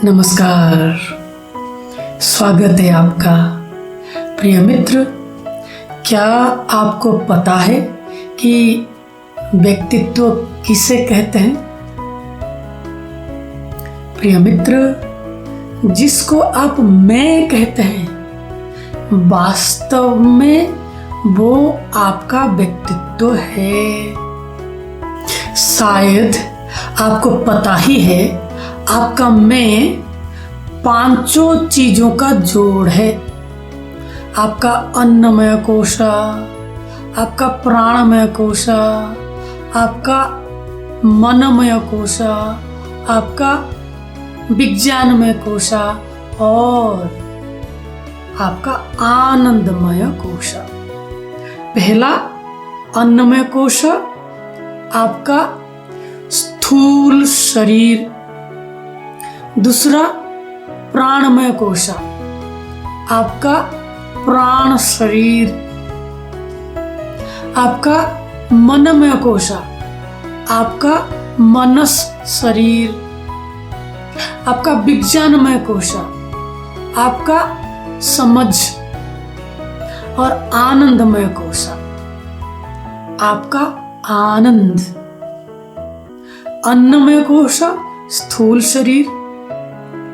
नमस्कार, स्वागत है आपका। प्रिय मित्र, क्या आपको पता है कि व्यक्तित्व किसे कहते हैं? प्रिय मित्र, जिसको आप मैं कहते हैं, वास्तव में वो आपका व्यक्तित्व है। शायद आपको पता ही है, आपका मैं पांचों चीजों का जोड़ है। आपका अन्नमय कोश, आपका प्राणमय कोश, आपका मनमय कोश, आपका विज्ञानमय कोश और आपका आनंदमय कोश। पहला अन्नमय कोश, आपका स्थूल शरीर। दूसरा प्राणमय कोश, आपका प्राण शरीर। आपका मनमय कोश, आपका मनस शरीर। आपका विज्ञानमय कोश, आपका समझ। और आनंदमय कोश, आपका आनंद। अन्नमय कोश, स्थूल शरीर।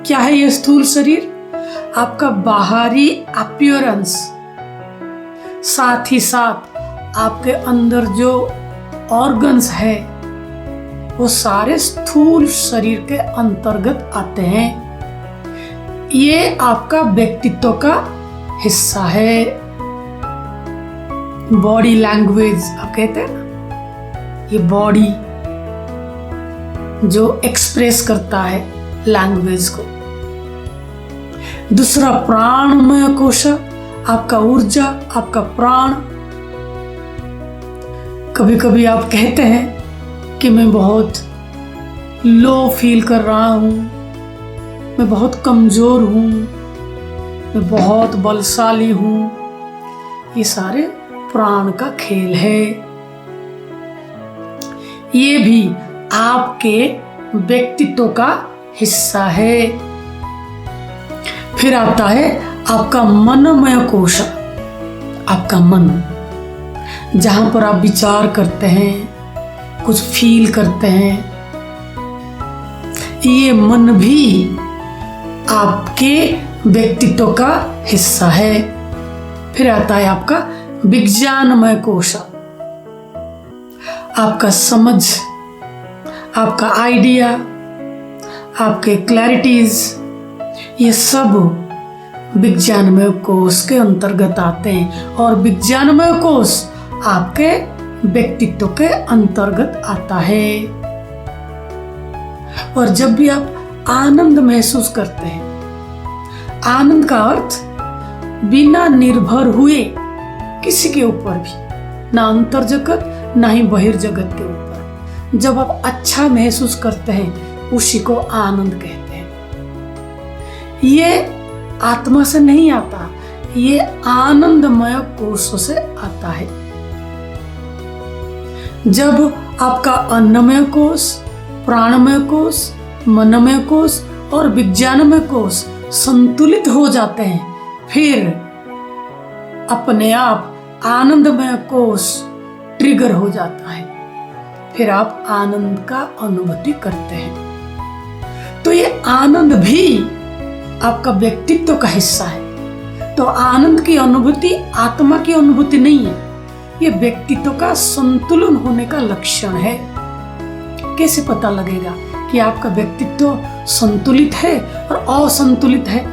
क्या है ये स्थूल शरीर? आपका बाहरी अपीयरेंस, साथ ही साथ आपके अंदर जो ऑर्गन्स है वो सारे स्थूल शरीर के अंतर्गत आते हैं। ये आपका व्यक्तित्व का हिस्सा है। बॉडी लैंग्वेज आप कहते हैं ना, ये बॉडी जो एक्सप्रेस करता है लैंग्वेज को। दूसरा प्राणमय कोश, आपका ऊर्जा, आपका प्राण। कभी कभी आप कहते हैं कि मैं बहुत लो फील कर रहा हूं, मैं बहुत कमजोर हूं, मैं बहुत बलशाली हूं। ये सारे प्राण का खेल है। ये भी आपके व्यक्तित्व का हिस्सा है। फिर आता है आपका मनमय कोश, आपका मन, जहां पर आप विचार करते हैं, कुछ फील करते हैं। ये मन भी आपके व्यक्तित्व का हिस्सा है। फिर आता है आपका विज्ञानमय कोश, आपका समझ, आपका आइडिया, आपके क्लैरिटीज। ये सब विज्ञानमय कोश के अंतर्गत आते हैं और विज्ञानमय कोश आपके व्यक्तित्व के अंतर्गत आता है। और जब भी आप आनंद महसूस करते हैं, आनंद का अर्थ बिना निर्भर हुए किसी के ऊपर भी, ना अंतर जगत ना ही बहिर्जगत के ऊपर, जब आप अच्छा महसूस करते हैं, उसी को आनंद कहते हैं। ये आत्मा से नहीं आता, ये आनंदमय कोशों से आता है। जब आपका अन्नमय कोश, प्राणमय कोश, मनमय कोश और विज्ञानमय कोश संतुलित हो जाते हैं, फिर अपने आप आनंदमय कोश ट्रिगर हो जाता है। फिर आप आनंद का अनुभूति करते हैं। तो ये आनंद भी आपका व्यक्तित्व का हिस्सा है। तो आनंद की अनुभूति आत्मा की अनुभूति नहीं है, ये व्यक्तित्व का संतुलन होने का लक्षण है। कैसे पता लगेगा कि आपका व्यक्तित्व संतुलित है और असंतुलित है?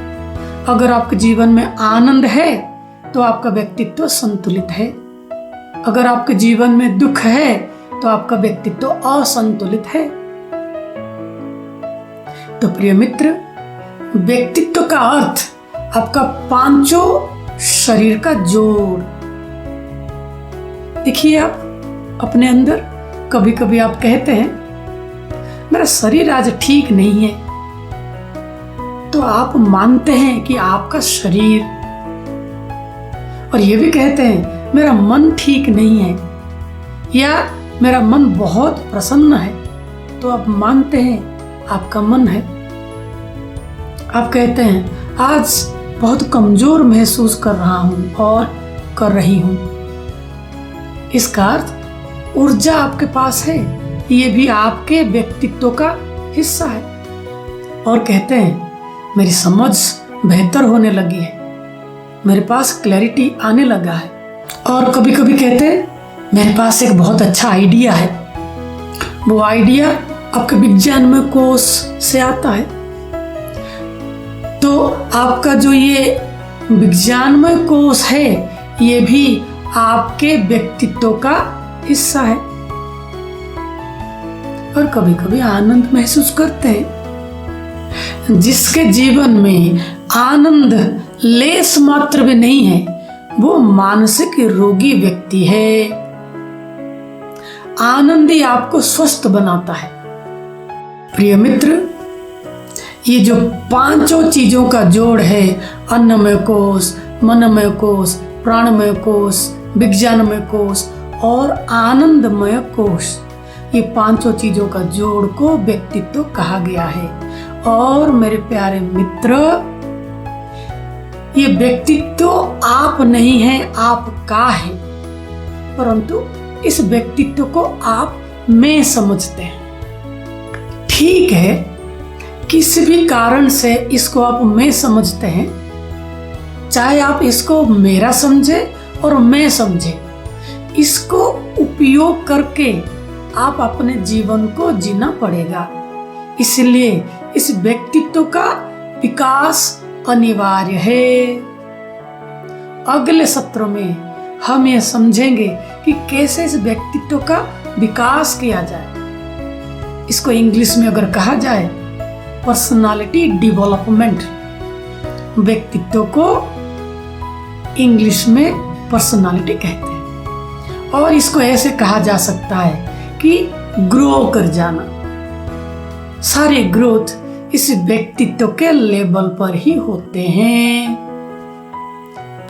अगर आपके जीवन में आनंद है तो आपका व्यक्तित्व संतुलित है। अगर आपके जीवन में दुख है तो आपका व्यक्तित्व असंतुलित है। तो प्रिय मित्र, व्यक्तित्व का अर्थ आपका पांचों शरीर का जोड़। देखिए, आप अपने अंदर कभी कभी आप कहते हैं मेरा शरीर आज ठीक नहीं है, तो आप मानते हैं कि आपका शरीर, और ये भी कहते हैं मेरा मन ठीक नहीं है या मेरा मन बहुत प्रसन्न है, तो आप मानते हैं आपका मन है। आप कहते हैं आज बहुत कमजोर महसूस कर रहा हूं और कर रही हूं। इसका अर्थ ऊर्जा आपके पास है, ये भी आपके व्यक्तित्व का हिस्सा है। और कहते हैं मेरी समझ बेहतर होने लगी है, मेरे पास क्लैरिटी आने लगा है। और कभी कभी कहते हैं मेरे पास एक बहुत अच्छा आइडिया है। वो आइडिया आपके विज्ञानमय कोश से आता है। तो आपका जो ये विज्ञानमय कोश है ये भी आपके व्यक्तित्व का हिस्सा है। और कभी कभी आनंद महसूस करते हैं। जिसके जीवन में आनंद लेस मात्र भी नहीं है वो मानसिक रोगी व्यक्ति है। आनंद ही आपको स्वस्थ बनाता है। प्रिय मित्र, ये जो पांचों चीजों का जोड़ है, अन्नमय कोश, मनमय कोश, प्राणमय कोश, विज्ञानमय कोश और आनंदमय कोश, ये पांचों चीजों का जोड़ को व्यक्तित्व कहा गया है। और मेरे प्यारे मित्र, ये व्यक्तित्व आप नहीं है, आपका है, परंतु इस व्यक्तित्व को आप मैं समझते हैं। ठीक है, किसी भी कारण से इसको आप मैं समझते हैं, चाहे आप इसको मेरा समझे और मैं समझे, इसको उपयोग करके आप अपने जीवन को जीना पड़ेगा। इसलिए इस व्यक्तित्व का विकास अनिवार्य है। अगले सत्र में हम ये समझेंगे कि कैसे इस व्यक्तित्व का विकास किया जाए। इसको इंग्लिश में अगर कहा जाए पर्सनालिटी डेवलपमेंट। व्यक्तित्व को इंग्लिश में पर्सनालिटी कहते हैं। और इसको ऐसे कहा जा सकता है कि ग्रो कर जाना। सारे ग्रोथ इस व्यक्तित्व के लेवल पर ही होते हैं।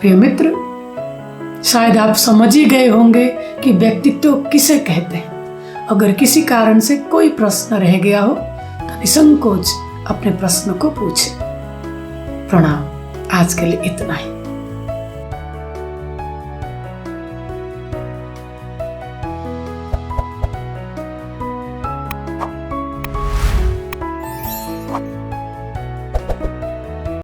प्रिय मित्र, शायद आप समझ ही गए होंगे कि व्यक्तित्व किसे कहते हैं। अगर किसी कारण से कोई प्रश्न रह गया हो तो निसंकोच अपने प्रश्न को पूछें। प्रणाम। आज के लिए इतना ही।